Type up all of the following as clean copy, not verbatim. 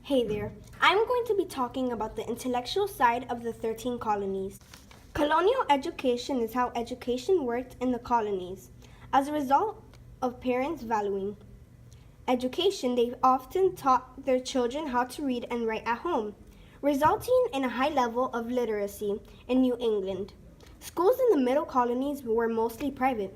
Hey there, I'm going to be talking about the intellectual side of the 13 colonies. Colonial education is how education worked in the colonies. As a result of parents valuing education, they often taught their children how to read and write at home, resulting in a high level of literacy in New England. Schools in the middle colonies were mostly private.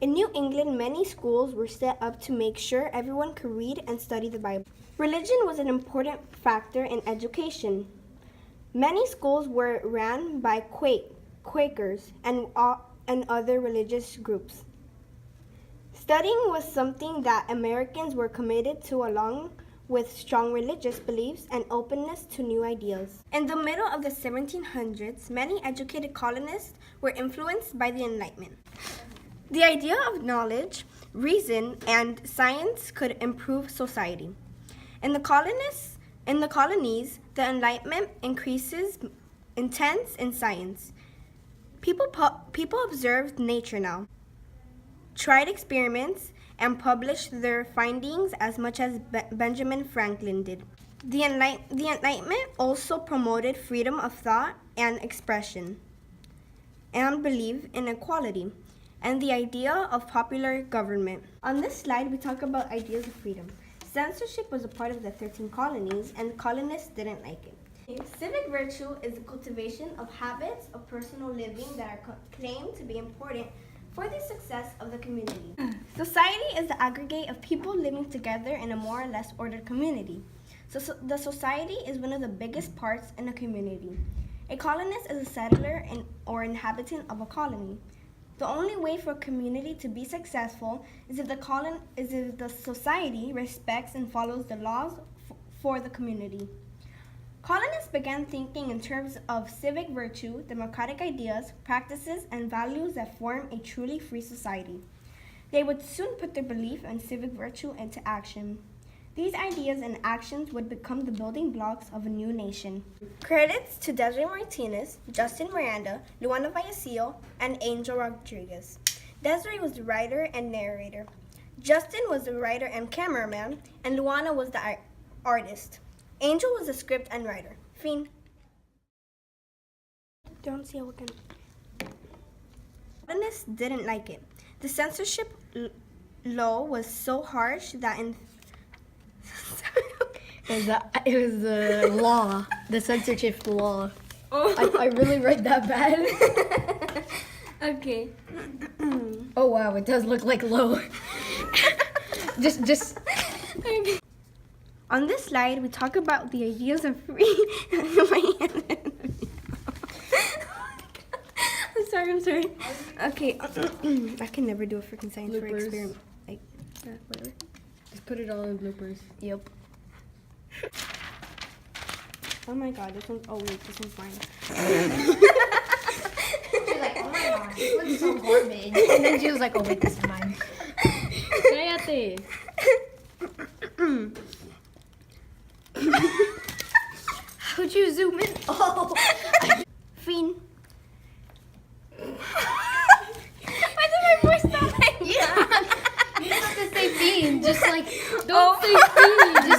In New England, many schools were set up to make sure everyone could read and study the Bible. Religion was an important factor in education. Many schools were ran by Quakers and other religious groups. Studying was something that Americans were committed to, along with strong religious beliefs and openness to new ideas. In the middle of the 1700s, many educated colonists were influenced by the Enlightenment. The idea of knowledge, reason, and science could improve society. In the colonies, the Enlightenment increases intense in science. People observed nature now, tried experiments, and published their findings as much as Benjamin Franklin did. The Enlightenment also promoted freedom of thought and expression, and believed in equality, and the idea of popular government. On this slide, we talk about ideas of freedom. Censorship was a part of the 13 colonies, and colonists didn't like it. Civic virtue is the cultivation of habits of personal living that are claimed to be important for the success of the community. Society is the aggregate of people living together in a more or less ordered community. So the society is one of the biggest parts in a community. A colonist is a settler or inhabitant of a colony. The only way for a community to be successful is if the society respects and follows the laws for the community. Colonists began thinking in terms of civic virtue, democratic ideas, practices, and values that form a truly free society. They would soon put their belief in civic virtue into action. These ideas and actions would become the building blocks of a new nation. Credits to Desiree Martinez, Justin Miranda, Luana Vallecillo, and Angel Rodriguez. Desiree was the writer and narrator. Justin was the writer and cameraman, and Luana was the artist. Angel was the script and writer. Fin. Don't see how we can. Colonists didn't like it. The censorship law was so harsh that in It was the law, the censorship law. Oh. I really read that bad. Okay. Oh wow, it does look like low. just. Okay. On this slide, we talk about the ideas of free. I'm sorry. Okay. I can never do a freaking science for experiment. Like, whatever. Just put it all in bloopers. Yep. Oh my god, this one's, oh wait, this one's mine. She's like, oh my god, this one's so garbage. And then she was like, oh wait, this is mine. Cállate. How'd you zoom in? Oh. Fin. Why did my voice sound like that? You don't have to say fiend, just like, don't Oh. say fiend.